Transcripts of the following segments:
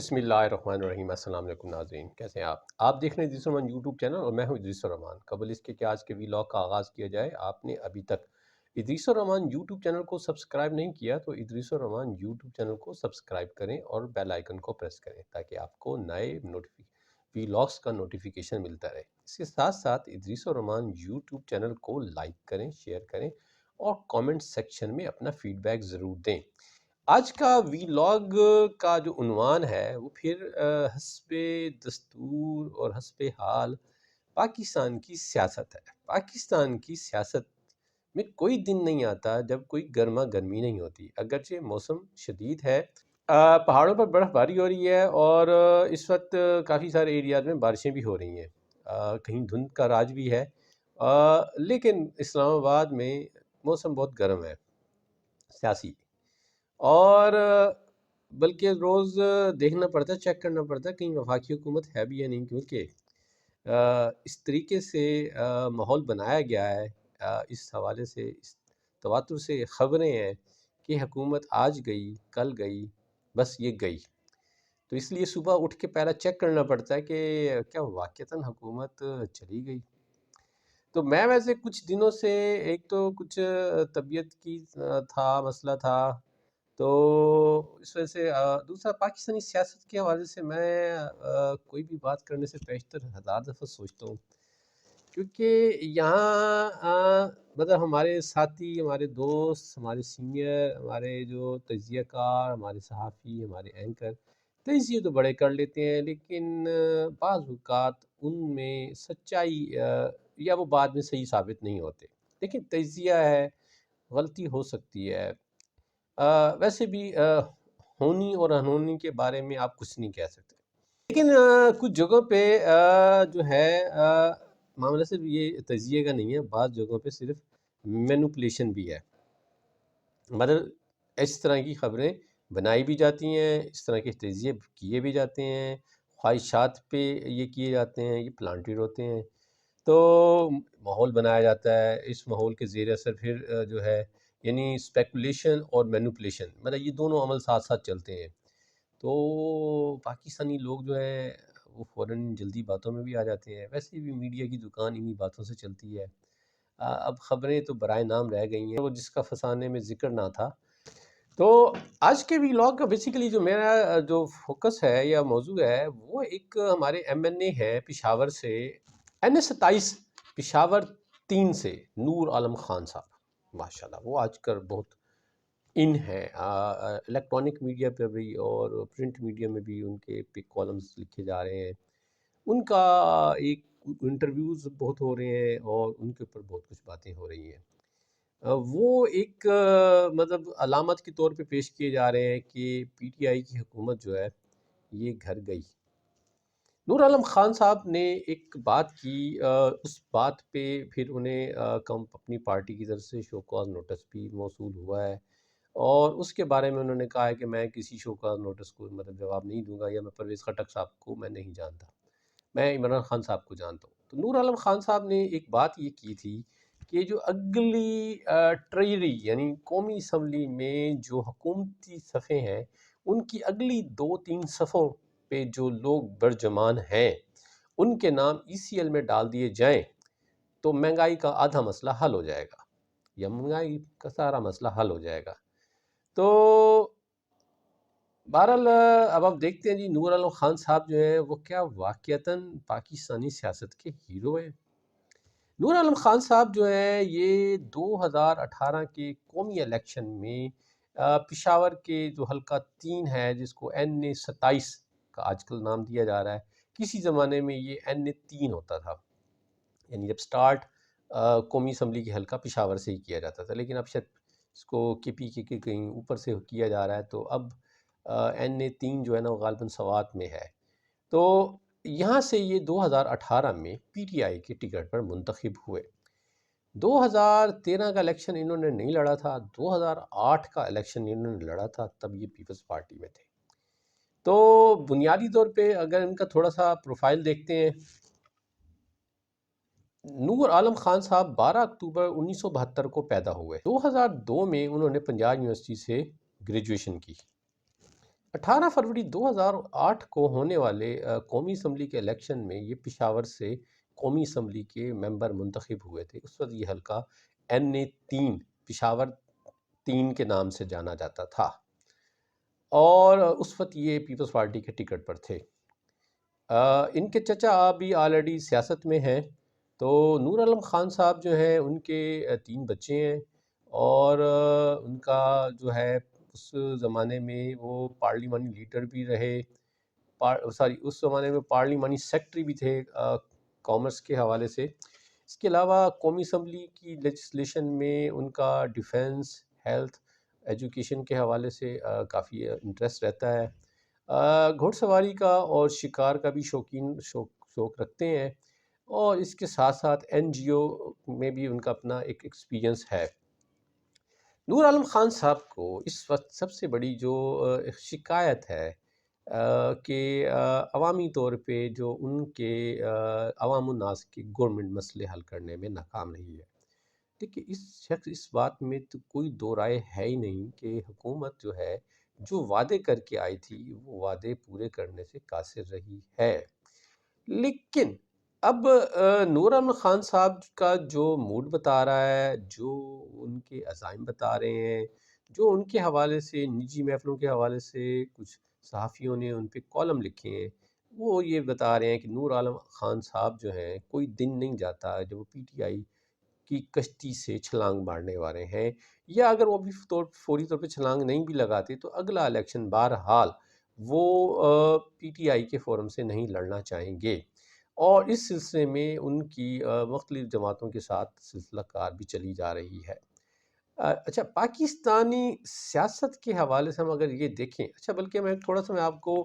بسم اللہ الرحمن الرحیم۔ السلام علیکم ناظرین، کیسے ہیں آپ دیکھ رہے ہیں ادریس الرحمان یوٹیوب چینل اور میں ہوں ادریس الرحمان۔ قبل اس کے کہ آج کے ویلاگ کا آغاز کیا جائے، آپ نے ابھی تک ادریس الرحمان یوٹیوب چینل کو سبسکرائب نہیں کیا تو ادریس الرحمان یوٹیوب چینل کو سبسکرائب کریں اور بیل آئیکن کو پریس کریں تاکہ آپ کو نئے ویلاگس کا نوٹیفیکیشن ملتا رہے۔ اس کے ساتھ ساتھ ادریس الرحمان یوٹیوب چینل کو لائک کریں، شیئر کریں اور کامنٹ سیکشن میں اپنا فیڈ بیک ضرور دیں۔ آج کا ویلاگ کا جو عنوان ہے وہ پھر حسب دستور اور حسب حال پاکستان کی سیاست ہے۔ پاکستان کی سیاست میں کوئی دن نہیں آتا جب کوئی گرما گرمی نہیں ہوتی، اگرچہ موسم شدید ہے، پہاڑوں پر برف باری ہو رہی ہے اور اس وقت کافی سارے ایریاز میں بارشیں بھی ہو رہی ہیں، کہیں دھند کا راج بھی ہے، لیکن اسلام آباد میں موسم بہت گرم ہے سیاسی، اور بلکہ روز دیکھنا پڑتا ہے، چیک کرنا پڑتا ہے کہیں وفاقی حکومت ہے بھی یا نہیں، کیونکہ اس طریقے سے ماحول بنایا گیا ہے، اس حوالے سے اس تواتر سے خبریں ہیں کہ حکومت آج گئی کل گئی بس یہ گئی، تو اس لیے صبح اٹھ کے پہلا چیک کرنا پڑتا ہے کہ کیا واقعتاً حکومت چلی گئی۔ تو میں ویسے کچھ دنوں سے ایک تو کچھ طبیعت کی تھا مسئلہ تھا، تو اس وجہ سے دوسرا پاکستانی سیاست کے حوالے سے میں کوئی بھی بات کرنے سے پیشتر ہزار دفعہ سوچتا ہوں، کیونکہ یہاں مطلب ہمارے ساتھی، ہمارے دوست، ہمارے سینئر، ہمارے جو تجزیہ کار، ہمارے صحافی، ہمارے اینکر تجزیے تو بڑے کر لیتے ہیں، لیکن بعض اوقات ان میں سچائی یا وہ بعد میں صحیح ثابت نہیں ہوتے، لیکن تجزیہ ہے، غلطی ہو سکتی ہے، ویسے بھی ہونی اور انہونی کے بارے میں آپ کچھ نہیں کہہ سکتے، لیکن کچھ جگہوں پہ جو ہے معاملہ صرف یہ تجزیے کا نہیں ہے، بعض جگہوں پہ صرف مینوپولیشن بھی ہے، مطلب اس طرح کی خبریں بنائی بھی جاتی ہیں، اس طرح کے تجزیے کیے بھی جاتے ہیں، خواہشات پہ یہ کیے جاتے ہیں، یہ پلانٹیڈ ہوتے ہیں، تو ماحول بنایا جاتا ہے، اس ماحول کے زیر اثر پھر جو ہے یعنی اسپیکولیشن اور مینوپولیشن، مطلب یہ دونوں عمل ساتھ ساتھ چلتے ہیں، تو پاکستانی لوگ جو ہیں وہ فوراً جلدی باتوں میں بھی آ جاتے ہیں، ویسے بھی میڈیا کی دکان انہی باتوں سے چلتی ہے، اب خبریں تو برائے نام رہ گئی ہیں، وہ جس کا فسانے میں ذکر نہ تھا۔ تو آج کے ویلاگ کا بیسیکلی جو میرا جو فوکس ہے یا موضوع ہے وہ ایک ہمارے ایم این اے ہے پشاور سے، این اے 27 پشاور 3 سے، نور عالم خان صاحب، ماشاءاللہ وہ آج کل بہت ان ہے، الیکٹرانک میڈیا پہ بھی اور پرنٹ میڈیا میں بھی ان کے پہ کالمز لکھے جا رہے ہیں، ان کا ایک انٹرویوز بہت ہو رہے ہیں اور ان کے اوپر بہت کچھ باتیں ہو رہی ہیں، وہ ایک مطلب علامت کے طور پہ پیش کیے جا رہے ہیں کہ پی ٹی آئی کی حکومت جو ہے یہ گھر گئی۔ نور عالم خان صاحب نے ایک بات کی، اس بات پہ پھر انہیں اپنی پارٹی کی طرف سے شو کاز نوٹس بھی موصول ہوا ہے، اور اس کے بارے میں انہوں نے کہا ہے کہ میں کسی شو کاز نوٹس کو مطلب جواب نہیں دوں گا، یا میں پرویز خٹک صاحب کو میں نہیں جانتا، میں عمران خان صاحب کو جانتا ہوں۔ تو نور عالم خان صاحب نے ایک بات یہ کی تھی کہ جو اگلی ٹریجری یعنی قومی اسمبلی میں جو حکومتی صفحے ہیں ان کی اگلی 2-3 صفوں پہ جو لوگ برجمان ہیں ان کے نام ای سی ایل میں ڈال دیے جائیں تو مہنگائی کا آدھا مسئلہ حل ہو جائے گا، یا مہنگائی کا سارا مسئلہ حل ہو جائے گا۔ تو بہرحال اب آپ دیکھتے ہیں جی نور عالم خان صاحب جو ہیں وہ کیا واقعتاً پاکستانی سیاست کے ہیرو ہیں؟ نور عالم خان صاحب جو ہیں یہ 2018 کے قومی الیکشن میں پشاور کے جو حلقہ 3 ہے جس کو این اے 27 کا آج کل نام دیا جا رہا ہے، کسی زمانے میں یہ این اے 3 ہوتا تھا، یعنی جب سٹارٹ قومی اسمبلی کی حلقہ پشاور سے ہی کیا جاتا تھا، لیکن اب شاید اس کو کے پی کے کہیں اوپر سے کیا جا رہا ہے، تو اب این اے 3 جو ہے نا وہ غالباً سوات میں ہے، تو یہاں سے یہ 2018 میں پی ٹی آئی کے ٹکٹ پر منتخب ہوئے۔ 2013 کا الیکشن انہوں نے نہیں لڑا تھا، 2008 کا الیکشن انہوں نے لڑا تھا، تب یہ پیپلز پارٹی میں تھے۔ تو بنیادی طور پہ اگر ان کا تھوڑا سا پروفائل دیکھتے ہیں، نور عالم خان صاحب 12 اکتوبر 1972 کو پیدا ہوئے، 2002 میں انہوں نے پنجاب یونیورسٹی سے گریجویشن کی، 18 فروری 2008 کو ہونے والے قومی اسمبلی کے الیکشن میں یہ پشاور سے قومی اسمبلی کے ممبر منتخب ہوئے تھے۔ اس وقت یہ حلقہ NA3 پشاور 3 کے نام سے جانا جاتا تھا، اور اس وقت یہ پیپلز پارٹی کے ٹکٹ پر تھے۔ ان کے چچا ابھی آلریڈی سیاست میں ہیں، تو نور عالم خان صاحب جو ہیں ان کے 3 بچے ہیں، اور ان کا جو ہے اس زمانے میں وہ پارلیمانی لیڈر بھی رہے، اس زمانے میں پارلیمانی سیکٹری بھی تھے کامرس کے حوالے سے۔ اس کے علاوہ قومی اسمبلی کی لیجسلیشن میں ان کا ڈیفنس، ہیلتھ، ایجوکیشن کے حوالے سے کافی انٹرسٹ رہتا ہے۔ گھوڑ سواری کا اور شکار کا بھی شوق رکھتے ہیں، اور اس کے ساتھ ساتھ NGO میں بھی ان کا اپنا ایک ایکسپیرینس ہے۔ نور عالم خان صاحب کو اس وقت سب سے بڑی جو شکایت ہے کہ عوامی طور پہ جو ان کے عوام الناس کے گورنمنٹ مسئلے حل کرنے میں ناکام رہی ہے۔ دیکھیے اس بات میں تو کوئی دو رائے ہے ہی نہیں کہ حکومت جو ہے جو وعدے کر کے آئی تھی وہ وعدے پورے کرنے سے قاصر رہی ہے۔ لیکن اب نور عالم خان صاحب کا جو موڈ بتا رہا ہے، جو ان کے عزائم بتا رہے ہیں، جو ان کے حوالے سے نجی محفلوں کے حوالے سے کچھ صحافیوں نے ان پہ کالم لکھے ہیں، وہ یہ بتا رہے ہیں کہ نور عالم خان صاحب جو ہیں کوئی دن نہیں جاتا جب وہ PTI کی کشتی سے چھلانگ مارنے والے ہیں، یا اگر وہ بھی فوری طور پہ چھلانگ نہیں بھی لگاتے تو اگلا الیکشن بہرحال وہ PTI کے فورم سے نہیں لڑنا چاہیں گے، اور اس سلسلے میں ان کی مختلف جماعتوں کے ساتھ سلسلہ کار بھی چلی جا رہی ہے۔ اچھا، پاکستانی سیاست کے حوالے سے ہم اگر یہ دیکھیں، اچھا بلکہ میں آپ کو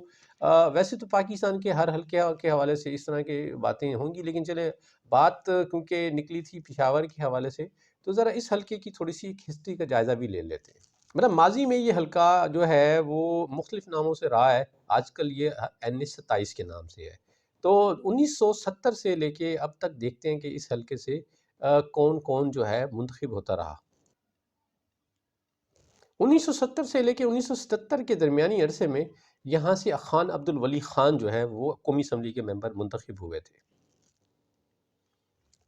ویسے تو پاکستان کے ہر حلقے کے حوالے سے اس طرح کی باتیں ہوں گی، لیکن چلے بات کیونکہ نکلی تھی پشاور کے حوالے سے، تو ذرا اس حلقے کی تھوڑی سی ایک ہسٹری کا جائزہ بھی لے لیتے ہیں۔ مطلب ماضی میں یہ حلقہ جو ہے وہ مختلف ناموں سے رہا ہے، آج کل یہ NA27 کے نام سے ہے۔ تو 1970 سے لے کے اب تک دیکھتے ہیں کہ اس حلقے سے کون کون جو ہے منتخب ہوتا رہا۔ 1970 سے لے کے 1977 کے درمیانی عرصے میں یہاں سے خان عبد الولی خان جو ہے وہ قومی اسمبلی کے ممبر منتخب ہوئے تھے۔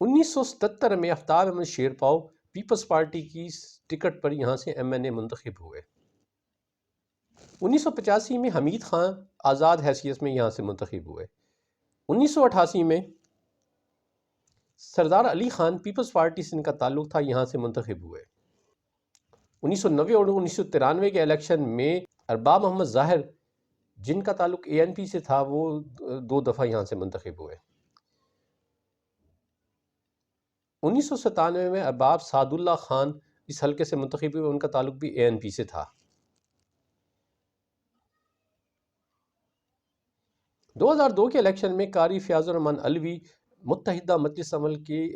1977 میں آفتاب احمد شیرپاؤ پیپلز پارٹی کی ٹکٹ پر یہاں سے MNA منتخب ہوئے۔ 1985 میں حمید خان آزاد حیثیت میں یہاں سے منتخب ہوئے۔ 1988 میں سردار علی خان پیپلز پارٹی سے ان کا تعلق تھا، یہاں سے منتخب ہوئے۔ 1990 اور 1993 کے الیکشن میں ارباب محمد ظاہر جن کا تعلق ANP سے تھا وہ 2 دفعہ یہاں سے منتخب ہوئے۔ 1997 میں ارباب سعد اللہ خان اس حلقے سے منتخب ہوئے، ان کا تعلق بھی ANP سے تھا۔ 2002 کے الیکشن میں قاری فیاض الرحمن علوی متحدہ مجلس عمل کی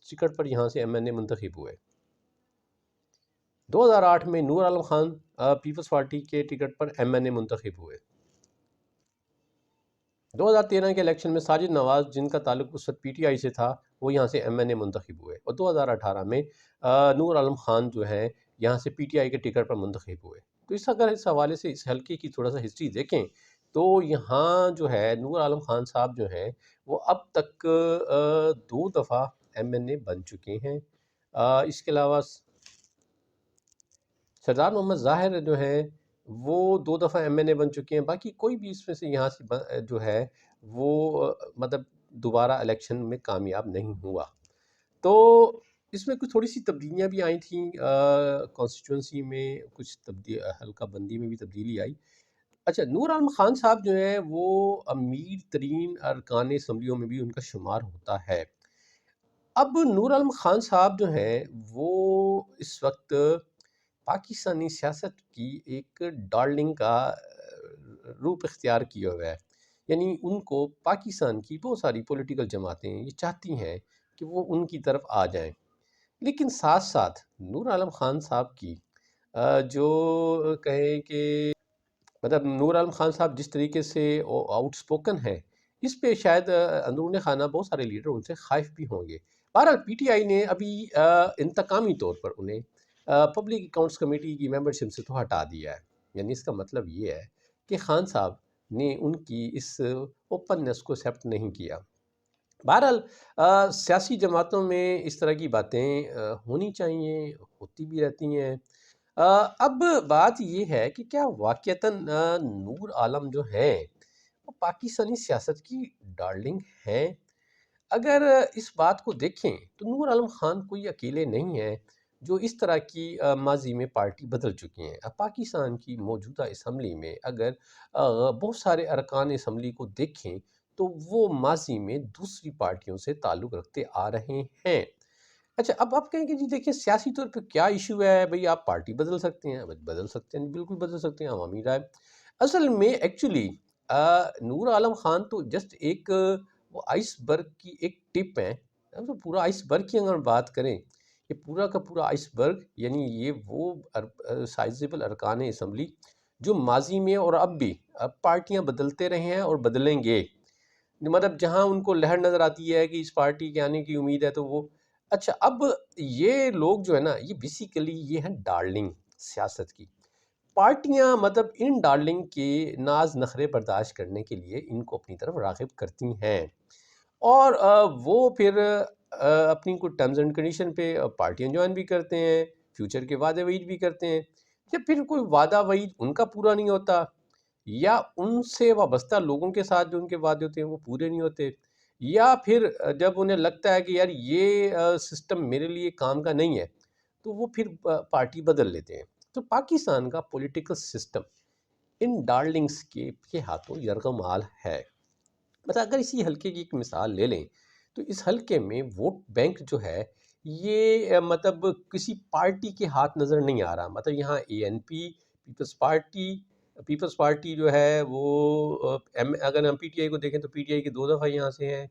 ٹکٹ پر یہاں سے MNA منتخب ہوئے۔ 2008 میں نور عالم خان پیپلز پارٹی کے ٹکٹ پر MNA منتخب ہوئے۔ 2013 کے الیکشن میں ساجد نواز جن کا تعلق اس وقت PTI سے تھا وہ یہاں سے MNA منتخب ہوئے، اور 2018 میں نور عالم خان جو ہیں یہاں سے PTI کے ٹکٹ پر منتخب ہوئے۔ تو اس حوالے سے اس حلقے کی تھوڑا سا ہسٹری دیکھیں تو یہاں جو ہے نور عالم خان صاحب جو ہیں وہ اب تک 2 دفعہ MNA بن چکے ہیں۔ اس کے علاوہ سردار محمد ظاہر جو ہیں وہ 2 دفعہ MNA بن چکے ہیں، باقی کوئی بھی اس میں سے یہاں سے جو ہے وہ مطلب دوبارہ الیکشن میں کامیاب نہیں ہوا۔ تو اس میں کچھ تھوڑی سی تبدیلیاں بھی آئی تھیں، کانسٹیچوئنسی میں کچھ حلقہ بندی میں بھی تبدیلی آئی۔ اچھا، نور عالم خان صاحب جو ہیں وہ امیر ترین ارکان اسمبلیوں میں بھی ان کا شمار ہوتا ہے۔ اب نور عالم خان صاحب جو ہیں وہ اس وقت پاکستانی سیاست کی ایک ڈارلنگ کا روپ اختیار کیا ہوا ہے، یعنی ان کو پاکستان کی بہت ساری پولیٹیکل جماعتیں یہ چاہتی ہیں کہ وہ ان کی طرف آ جائیں، لیکن ساتھ ساتھ نور عالم خان صاحب کی جو کہیں کہ مطلب نور عالم خان صاحب جس طریقے سے آؤٹ سپوکن ہے، اس پہ شاید اندرون خانہ بہت سارے لیڈر ان سے خائف بھی ہوں گے۔ بہرحال PTI نے ابھی انتقامی طور پر انہیں پبلک اکاؤنٹس کمیٹی کی ممبرشپ سے تو ہٹا دیا ہے، یعنی اس کا مطلب یہ ہے کہ خان صاحب نے ان کی اس اوپننس کو ایکسیپٹ نہیں کیا۔ بہرحال سیاسی جماعتوں میں اس طرح کی باتیں ہونی چاہیے، ہوتی بھی رہتی ہیں۔ اب بات یہ ہے کہ کیا واقعتاً نور عالم جو ہیں وہ پاکستانی سیاست کی ڈارلنگ ہیں؟ اگر اس بات کو دیکھیں تو نور عالم خان کوئی اکیلے نہیں ہیں جو اس طرح کی ماضی میں پارٹی بدل چکی ہیں۔ اب پاکستان کی موجودہ اسمبلی میں اگر بہت سارے ارکان اسمبلی کو دیکھیں تو وہ ماضی میں دوسری پارٹیوں سے تعلق رکھتے آ رہے ہیں۔ اچھا، اب آپ کہیں کہ جی دیکھیں سیاسی طور پہ کیا ایشو ہے بھئی، آپ پارٹی بدل سکتے ہیں؟ بدل سکتے ہیں، بالکل بدل سکتے ہیں، عوامی رائے۔ اصل میں ایکچولی نور عالم خان تو جسٹ ایک وہ آئس برگ کی ایک ٹپ ہے۔ اب پورا آئس برگ کی اگر بات کریں، یہ پورا کا پورا آئس برگ یعنی یہ وہ سائزیبل ارکان اسمبلی جو ماضی میں اور اب بھی پارٹیاں بدلتے رہے ہیں اور بدلیں گے۔ مطلب جہاں ان کو لہر نظر آتی ہے کہ اس پارٹی کے آنے کی امید ہے تو وہ اچھا، اب یہ لوگ جو ہے نا یہ بیسیکلی یہ ہیں ڈارلنگ سیاست کی پارٹیاں، مطلب ان ڈارلنگ کے ناز نخرے برداشت کرنے کے لیے ان کو اپنی طرف راغب کرتی ہیں، اور وہ پھر اپنی کوئی ٹرمز اینڈ کنڈیشن پہ پارٹیاں جوائن بھی کرتے ہیں، فیوچر کے وعدے وعید بھی کرتے ہیں۔ یا پھر کوئی وعدہ وعید ان کا پورا نہیں ہوتا، یا ان سے وابستہ لوگوں کے ساتھ جو ان کے وعدے ہوتے ہیں وہ پورے نہیں ہوتے، یا پھر جب انہیں لگتا ہے کہ یار یہ سسٹم میرے لیے کام کا نہیں ہے تو وہ پھر پارٹی بدل لیتے ہیں۔ تو پاکستان کا پولیٹیکل سسٹم ان ڈارلنگز کے ہاتھوں یرغمال ہے۔ مطلب اگر اسی حلقے کی ایک مثال لے لیں تو اس حلقے میں ووٹ بینک جو ہے یہ مطلب کسی پارٹی کے ہاتھ نظر نہیں آ رہا۔ مطلب یہاں اے این پی پیپلز پارٹی جو ہے وہ اگر ہم پی ٹی آئی کو دیکھیں تو پی ٹی آئی کے 2 دفعہ یہاں سے ہیں،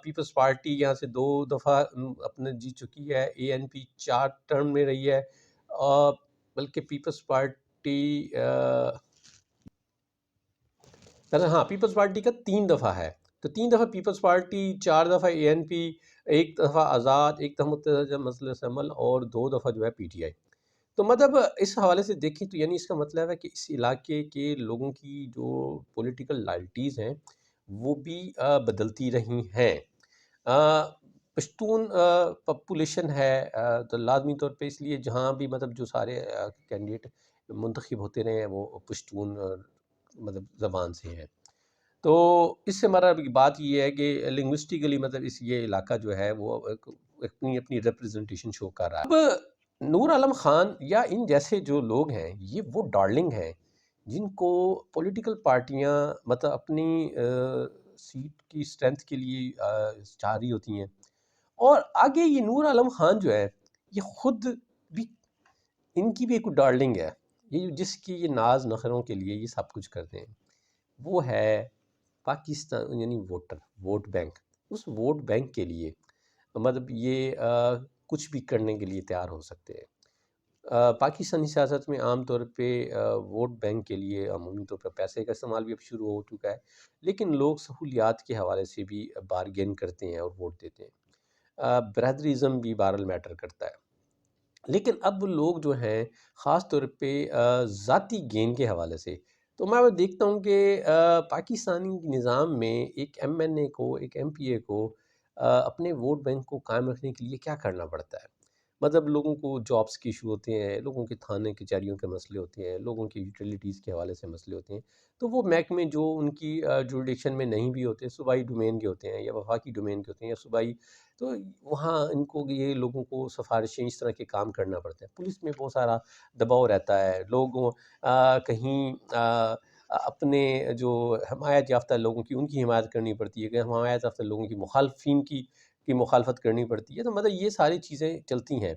پیپلز پارٹی یہاں سے 2 دفعہ اپنے جیت چکی ہے، اے این پی 4 ٹرم میں رہی ہے، بلکہ پیپلز پارٹی ہاں پیپلز پارٹی کا 3 دفعہ ہے، تو 3 دفعہ پیپلز پارٹی، 4 دفعہ اے این پی، 1 دفعہ آزاد، 1 دفعہ متحدہ مجلس عمل اور 2 دفعہ جو ہے پی ٹی آئی۔ تو مطلب اس حوالے سے دیکھیں تو یعنی اس کا مطلب ہے کہ اس علاقے کے لوگوں کی جو پولیٹیکل لائلٹیز ہیں وہ بھی بدلتی رہی ہیں۔ پشتون پاپولیشن ہے تو لازمی طور پہ اس لیے جہاں بھی مطلب جو سارے کینڈیڈیٹ منتخب ہوتے رہے ہیں وہ پشتون مطلب زبان سے ہیں، تو اس سے ہمارا بات یہ ہے کہ لنگوسٹیکلی مطلب یہ علاقہ جو ہے وہ اپنی ریپرزنٹیشن شو کر رہا ہے۔ اب نور عالم خان یا ان جیسے جو لوگ ہیں یہ وہ ڈارلنگ ہیں جن کو پولیٹیکل پارٹیاں مطلب اپنی سیٹ کی اسٹرینتھ کے لیے چاہ رہی ہوتی ہیں، اور آگے یہ نور عالم خان جو ہے یہ خود بھی ان کی بھی ایک ڈارلنگ ہے، یہ جس کی یہ ناز نخروں کے لیے یہ سب کچھ کرتے ہیں، وہ ہے پاکستان یعنی ووٹ بینک۔ اس ووٹ بینک کے لیے مطلب یہ کچھ بھی کرنے کے لیے تیار ہو سکتے ہیں۔ پاکستانی سیاست میں عام طور پہ ووٹ بینک کے لیے عمومی طور پر پیسے کا استعمال بھی اب شروع ہو چکا ہے، لیکن لوگ سہولیات کے حوالے سے بھی بارگین کرتے ہیں اور ووٹ دیتے ہیں۔ برادریزم بھی بہرحال میٹر کرتا ہے، لیکن اب لوگ جو ہیں خاص طور پہ ذاتی گین کے حوالے سے، تو میں دیکھتا ہوں کہ پاکستانی نظام میں ایک ایم این اے کو، ایک ایم پی اے کو اپنے ووٹ بینک کو قائم رکھنے کے لیے کیا کرنا پڑتا ہے۔ مطلب لوگوں کو جابس کے ایشو ہوتے ہیں، لوگوں کے تھانے کچہریوں کے مسئلے ہوتے ہیں، لوگوں کی یوٹیلیٹیز کے حوالے سے مسئلے ہوتے ہیں، تو وہ محکمے جو ان کی جوریڈکشن میں نہیں بھی ہوتے، صوبائی ڈومین کے ہوتے ہیں یا وفاقی ڈومین کے ہوتے ہیں یا صوبائی، تو وہاں ان کو یہ لوگوں کو سفارشیں اس طرح کے کام کرنا پڑتا ہے۔ پولیس میں بہت سارا دباؤ رہتا ہے، لوگوں کہیں اپنے جو حمایت یافتہ لوگوں کی ان کی حمایت کرنی پڑتی ہے، کہ حمایت یافتہ لوگوں کی مخالفین کی مخالفت کرنی پڑتی ہے، تو مطلب یہ ساری چیزیں چلتی ہیں۔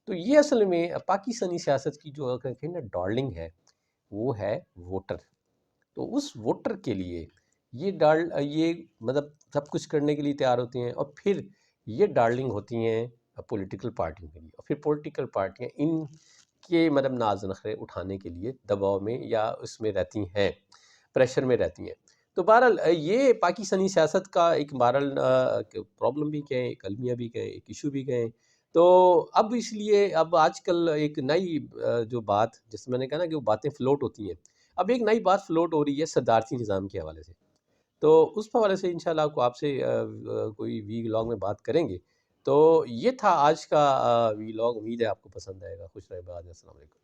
تو یہ اصل میں پاکستانی سیاست کی جو کہیں نا ڈارلنگ ہے وہ ہے ووٹر۔ تو اس ووٹر کے لیے یہ مطلب سب کچھ کرنے کے لیے تیار ہوتے ہیں، اور پھر یہ ڈارلنگ ہوتی ہیں پولیٹیکل پارٹیوں کے لیے، اور پھر پولیٹیکل پارٹیاں ان کے مطلب ناز نخرے اٹھانے کے لیے دباؤ میں یا اس میں رہتی ہیں، پریشر میں رہتی ہیں۔ تو بہرحال یہ پاکستانی سیاست کا ایک بہرحال پرابلم بھی کہیں، ایک المیہ بھی کہیں، ایک ایشو بھی کہیں۔ تو اب اس لیے اب آج کل ایک نئی جو بات، جس میں نے کہا نا کہ وہ باتیں فلوٹ ہوتی ہیں، اب ایک نئی بات فلوٹ ہو رہی ہے صدارتی نظام کے حوالے سے، تو اس حوالے سے انشاءاللہ آپ سے کوئی وی لاگ میں بات کریں گے۔ تو یہ تھا آج کا وی لاگ، امید ہے آپ کو پسند آئے گا۔ خوش رہے، بعد، السلام علیکم۔